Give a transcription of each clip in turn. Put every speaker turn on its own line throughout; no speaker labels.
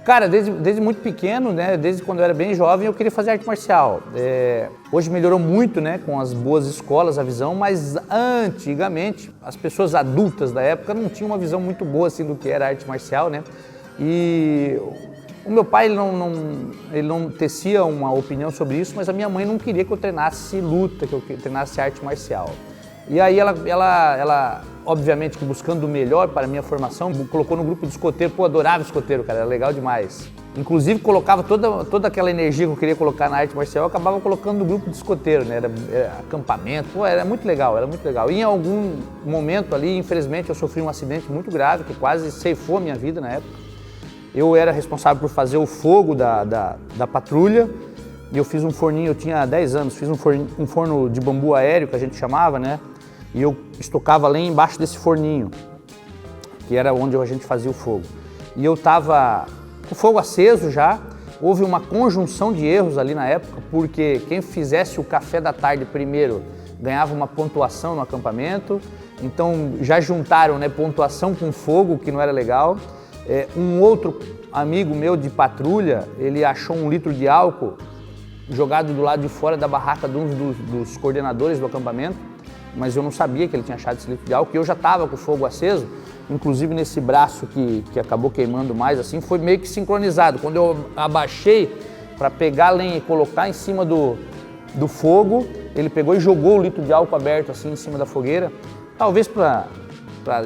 Cara, desde muito pequeno, né, desde quando eu era bem jovem, eu queria fazer arte marcial. Hoje melhorou muito, né, com as boas escolas, a visão, mas antigamente as pessoas adultas da época não tinham uma visão muito boa assim do que era arte marcial, né? E o meu pai ele não tecia uma opinião sobre isso, mas a minha mãe não queria que eu treinasse luta, que eu treinasse arte marcial. E aí ela obviamente que buscando o melhor para a minha formação, colocou no grupo de escoteiro. Pô, adorava escoteiro, cara, era legal demais. Inclusive colocava toda aquela energia que eu queria colocar na arte marcial, eu acabava colocando no grupo de escoteiro, né? Era acampamento, pô, era muito legal, era muito legal. E em algum momento ali, infelizmente, eu sofri um acidente muito grave, que quase ceifou a minha vida na época. Eu era responsável por fazer o fogo da patrulha, e eu fiz um forninho, eu tinha 10 anos, fiz um forno de bambu aéreo, que a gente chamava, né? E eu estocava lenha embaixo desse forninho, que era onde a gente fazia o fogo. E eu estava com o fogo aceso já, houve uma conjunção de erros ali na época, porque quem fizesse o café da tarde primeiro ganhava uma pontuação no acampamento, então já juntaram, né, pontuação com fogo, que não era legal. Um outro amigo meu de patrulha, ele achou 1 litro de álcool jogado do lado de fora da barraca de um dos coordenadores do acampamento, mas eu não sabia que ele tinha achado esse litro de álcool, e eu já estava com o fogo aceso, inclusive nesse braço que acabou queimando mais, assim, foi meio que sincronizado. Quando eu abaixei para pegar a lenha e colocar em cima do fogo, ele pegou e jogou o litro de álcool aberto assim em cima da fogueira, talvez para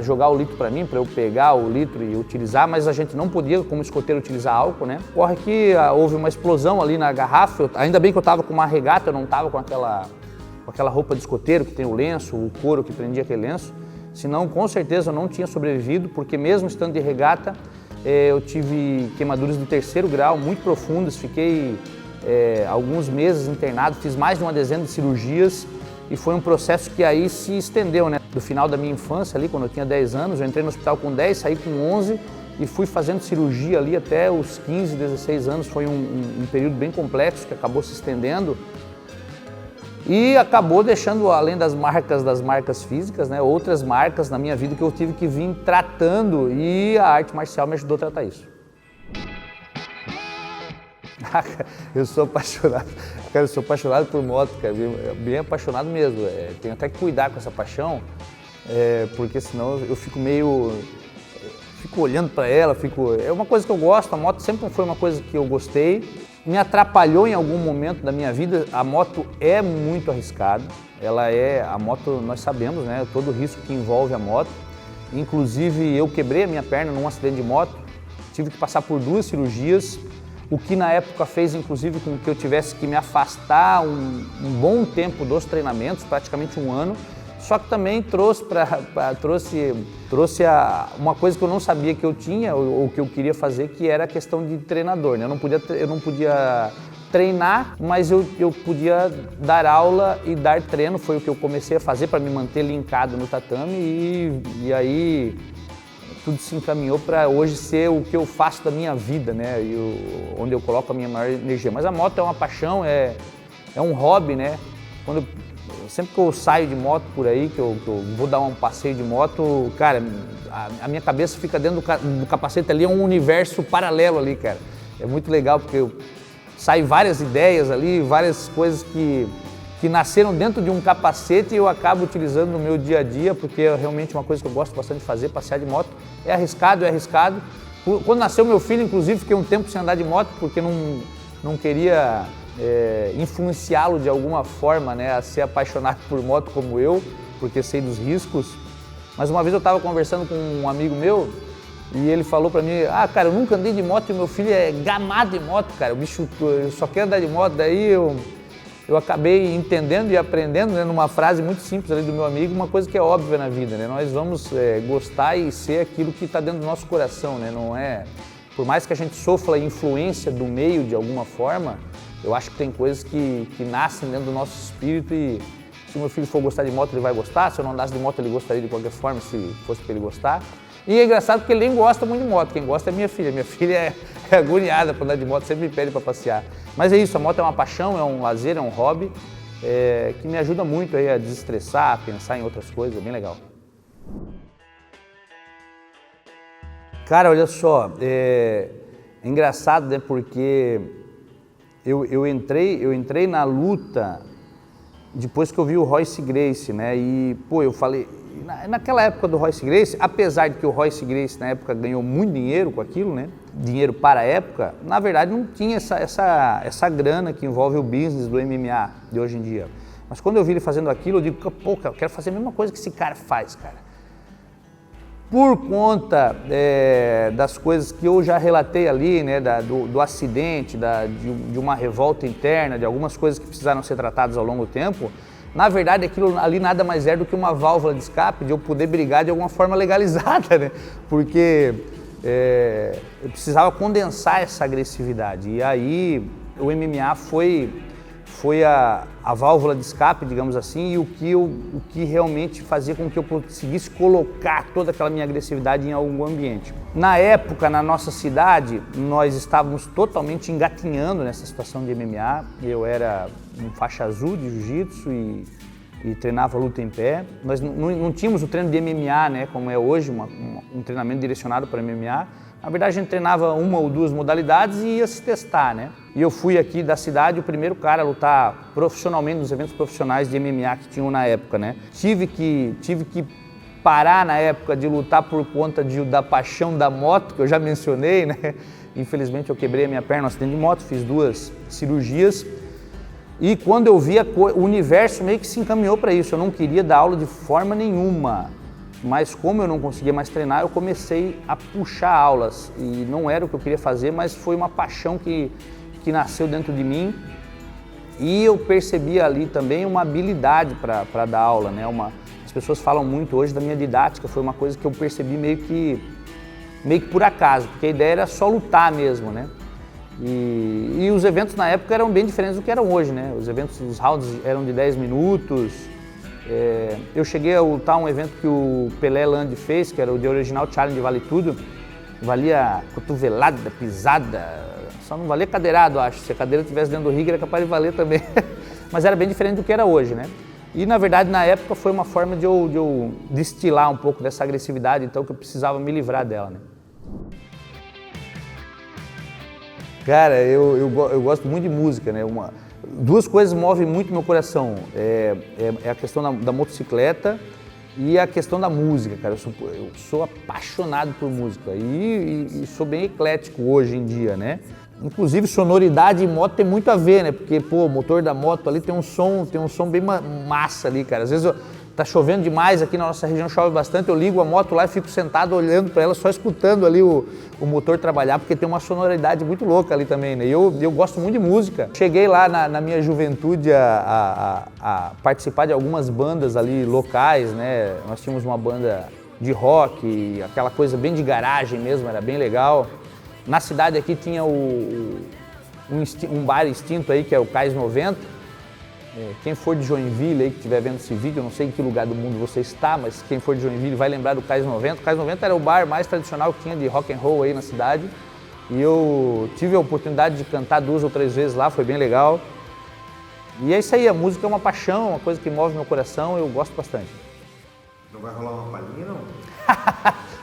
jogar o litro para mim, para eu pegar o litro e utilizar, mas a gente não podia, como escoteiro, utilizar álcool, né? Ocorre que houve uma explosão ali na garrafa, ainda bem que eu estava com uma regata, eu não estava com aquela roupa de escoteiro que tem o lenço, o couro que prendia aquele lenço, senão com certeza eu não tinha sobrevivido, porque mesmo estando de regata, eu tive queimaduras de 3º grau, muito profundas, fiquei alguns meses internado, fiz mais de uma dezena de cirurgias, e foi um processo que aí se estendeu, né? Do final da minha infância ali, quando eu tinha 10 anos, eu entrei no hospital com 10, saí com 11 e fui fazendo cirurgia ali até os 15, 16 anos. Foi um período bem complexo que acabou se estendendo e acabou deixando, além das marcas físicas, né, outras marcas na minha vida que eu tive que vir tratando, e a arte marcial me ajudou a tratar isso. Eu sou apaixonado, cara, eu sou apaixonado por moto, cara, bem apaixonado mesmo. Tenho até que cuidar com essa paixão, porque senão eu fico fico olhando para ela, é uma coisa que eu gosto, a moto sempre foi uma coisa que eu gostei. Me atrapalhou em algum momento da minha vida, a moto é muito arriscada, a moto, nós sabemos, né, todo o risco que envolve a moto. Inclusive eu quebrei a minha perna num acidente de moto, tive que passar por 2 cirurgias, o que na época fez inclusive com que eu tivesse que me afastar um bom tempo dos treinamentos, praticamente 1 ano, só que também trouxe uma coisa que eu não sabia que eu tinha ou que eu queria fazer, que era a questão de treinador, né? Eu não podia treinar, mas eu podia dar aula e dar treino, foi o que eu comecei a fazer para me manter linkado no tatame, e aí tudo se encaminhou para hoje ser o que eu faço da minha vida, né? Onde eu coloco a minha maior energia. Mas a moto é uma paixão, é um hobby, né? Sempre que eu saio de moto por aí, que eu vou dar um passeio de moto, cara, a minha cabeça fica dentro do capacete ali, é um universo paralelo ali, cara. É muito legal porque saem várias ideias ali, várias coisas que nasceram dentro de um capacete, e eu acabo utilizando no meu dia a dia, porque é realmente uma coisa que eu gosto bastante de fazer, passear de moto. É arriscado. Quando nasceu meu filho, inclusive, fiquei um tempo sem andar de moto, porque não queria influenciá-lo de alguma forma, né, a ser apaixonado por moto como eu, porque sei dos riscos. Mas uma vez eu estava conversando com um amigo meu, e ele falou pra mim, cara, eu nunca andei de moto e meu filho é gamado de moto, cara, o bicho só quer andar de moto. Daí eu acabei entendendo e aprendendo, né, numa frase muito simples ali do meu amigo, uma coisa que é óbvia na vida, né? Nós vamos gostar e ser aquilo que está dentro do nosso coração, né? Não é, por mais que a gente sofra a influência do meio de alguma forma, eu acho que tem coisas que nascem dentro do nosso espírito, e se o meu filho for gostar de moto, ele vai gostar. Se eu não andasse de moto, ele gostaria de qualquer forma, se fosse para ele gostar. E é engraçado porque ele nem gosta muito de moto, quem gosta é minha filha. Minha filha é agoniada para andar de moto, sempre me pede para passear. Mas é isso, a moto é uma paixão, é um lazer, é um hobby, que me ajuda muito aí a desestressar, a pensar em outras coisas, é bem legal. Cara, olha só, É engraçado, né, porque eu entrei na luta depois que eu vi o Royce Gracie, né, e, pô, eu falei, naquela época do Royce Gracie, apesar de que o Royce Gracie na época ganhou muito dinheiro com aquilo, né, dinheiro para a época, na verdade não tinha essa grana que envolve o business do MMA de hoje em dia. Mas quando eu vi ele fazendo aquilo, eu digo, pô, eu quero fazer a mesma coisa que esse cara faz, cara. Por conta das coisas que eu já relatei ali, né, do acidente, de uma revolta interna, de algumas coisas que precisaram ser tratadas ao longo do tempo, na verdade aquilo ali nada mais é do que uma válvula de escape de eu poder brigar de alguma forma legalizada, né? Porque eu precisava condensar essa agressividade. E aí o MMA foi a válvula de escape, digamos assim, e o que realmente fazia com que eu conseguisse colocar toda aquela minha agressividade em algum ambiente. Na época, na nossa cidade, nós estávamos totalmente engatinhando nessa situação de MMA. Eu era um faixa azul de jiu-jitsu e treinava luta em pé. Nós não tínhamos o treino de MMA, né, como é hoje, um treinamento direcionado para MMA. Na verdade, a gente treinava uma ou duas modalidades e ia se testar, né? E eu fui aqui da cidade o primeiro cara a lutar profissionalmente nos eventos profissionais de MMA que tinham na época, né? Tive que parar na época de lutar por conta da paixão da moto, que eu já mencionei, né? Infelizmente eu quebrei a minha perna no acidente de moto, fiz 2 cirurgias. E quando eu vi o universo meio que se encaminhou para isso, eu não queria dar aula de forma nenhuma. Mas como eu não conseguia mais treinar, eu comecei a puxar aulas. E não era o que eu queria fazer, mas foi uma paixão que nasceu dentro de mim. E eu percebi ali também uma habilidade para dar aula, né? As pessoas falam muito hoje da minha didática, foi uma coisa que eu percebi meio que por acaso, porque a ideia era só lutar mesmo, né? E os eventos na época eram bem diferentes do que eram hoje, né? Os eventos, os rounds eram de 10 minutos. Eu cheguei a lutar um evento que o Pelé Land fez, que era o The Original Challenge Vale Tudo. Valia cotovelada, pisada, só não valia cadeirado, acho. Se a cadeira estivesse dentro do ringue era capaz de valer também. Mas era bem diferente do que era hoje, né? E na verdade na época foi uma forma de eu destilar um pouco dessa agressividade, então que eu precisava me livrar dela, né? Cara, eu gosto muito de música, né? Duas coisas movem muito meu coração, é a questão da motocicleta e a questão da música, cara. Eu sou apaixonado por música e sou bem eclético hoje em dia, né? Inclusive sonoridade e moto tem muito a ver, né? Porque, pô, o motor da moto ali tem um som bem massa ali, cara. Às vezes tá chovendo demais aqui na nossa região, chove bastante, eu ligo a moto lá e fico sentado olhando para ela, só escutando ali o motor trabalhar, porque tem uma sonoridade muito louca ali também, né? E eu gosto muito de música. Cheguei lá na minha juventude a participar de algumas bandas ali locais, né? Nós tínhamos uma banda de rock, aquela coisa bem de garagem mesmo, era bem legal. Na cidade aqui tinha um bar extinto aí, que é o Cais 90. Quem for de Joinville aí, que estiver vendo esse vídeo, eu não sei em que lugar do mundo você está, mas quem for de Joinville vai lembrar do Cais 90. O Cais 90 era o bar mais tradicional que tinha de rock and roll aí na cidade. E eu tive a oportunidade de cantar 2 ou 3 vezes lá, foi bem legal. E é isso aí, a música é uma paixão, uma coisa que move meu coração, eu gosto bastante.
Não vai rolar uma palhinha, não?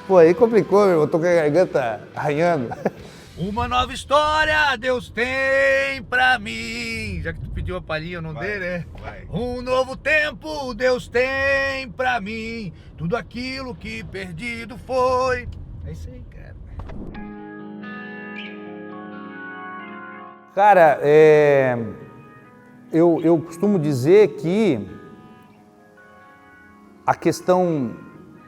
Pô, aí complicou, meu irmão, eu tô com a garganta arranhando.
Uma nova história Deus tem pra mim. Já que tu pediu a palhinha, eu não dei, né?
Vai.
Um novo tempo Deus tem pra mim. Tudo aquilo que perdido foi. É isso aí, cara.
Cara, eu costumo dizer que a questão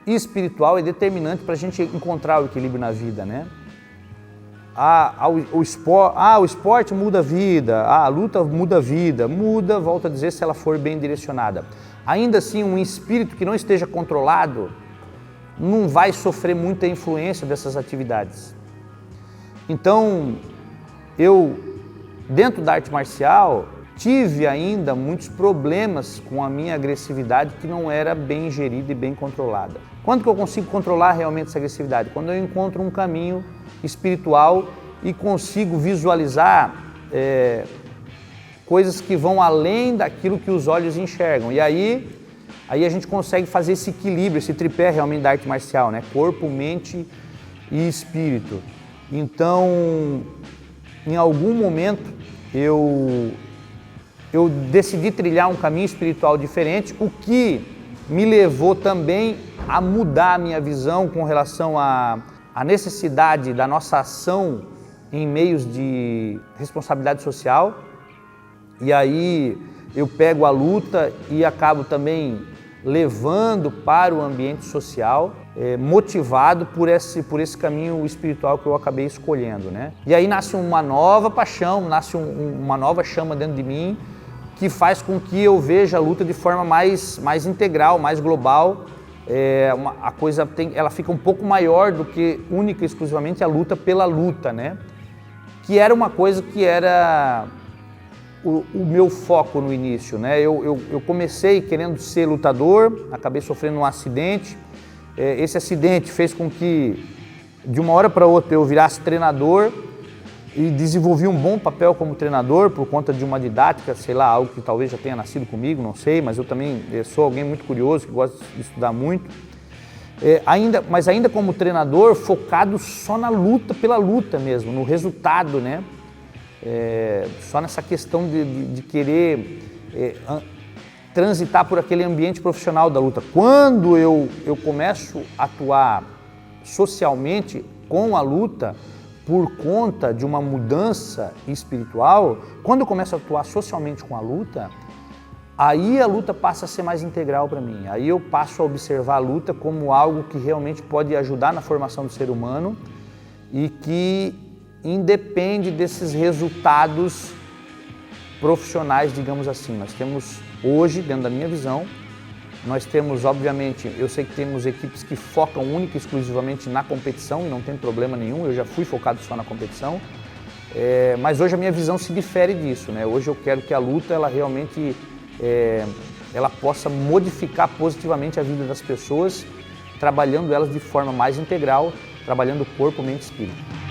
espiritual é determinante para a gente encontrar o equilíbrio na vida, né? O esporte muda a vida, a luta muda a vida, volto a dizer, se ela for bem direcionada. Ainda assim, um espírito que não esteja controlado não vai sofrer muita influência dessas atividades. Então, eu, dentro da arte marcial, tive ainda muitos problemas com a minha agressividade que não era bem gerida e bem controlada. Quando que eu consigo controlar realmente essa agressividade? Quando eu encontro um caminho espiritual e consigo visualizar coisas que vão além daquilo que os olhos enxergam. E aí a gente consegue fazer esse equilíbrio, esse tripé realmente da arte marcial, né? Corpo, mente e espírito. Então, em algum momento, eu decidi trilhar um caminho espiritual diferente, o que me levou também a mudar a minha visão com relação à necessidade da nossa ação em meios de responsabilidade social. E aí eu pego a luta e acabo também levando para o ambiente social, motivado por esse caminho espiritual que eu acabei escolhendo, né? E aí nasce uma nova paixão, nasce uma nova chama dentro de mim, que faz com que eu veja a luta de forma mais integral, mais global. A coisa ela fica um pouco maior do que única e exclusivamente a luta pela luta, né? Que era uma coisa que era o meu foco no início, né? Eu comecei querendo ser lutador, acabei sofrendo um acidente. Esse acidente fez com que, de uma hora para outra, eu virasse treinador e desenvolvi um bom papel como treinador por conta de uma didática, sei lá, algo que talvez já tenha nascido comigo, não sei, mas eu também sou alguém muito curioso, que gosta de estudar muito. Mas ainda como treinador, focado só na luta, pela luta mesmo, no resultado, né? Só nessa questão de querer transitar por aquele ambiente profissional da luta. Quando eu começo a atuar socialmente com a luta, por conta de uma mudança espiritual, quando eu começo a atuar socialmente com a luta, aí a luta passa a ser mais integral para mim. Aí eu passo a observar a luta como algo que realmente pode ajudar na formação do ser humano e que independe desses resultados profissionais, digamos assim. Nós temos hoje, dentro da minha visão, nós temos, obviamente, eu sei que temos equipes que focam única e exclusivamente na competição, e não tem problema nenhum, eu já fui focado só na competição, mas hoje a minha visão se difere disso, né? Hoje eu quero que a luta, ela realmente, ela possa modificar positivamente a vida das pessoas, trabalhando elas de forma mais integral, trabalhando corpo, mente e espírito.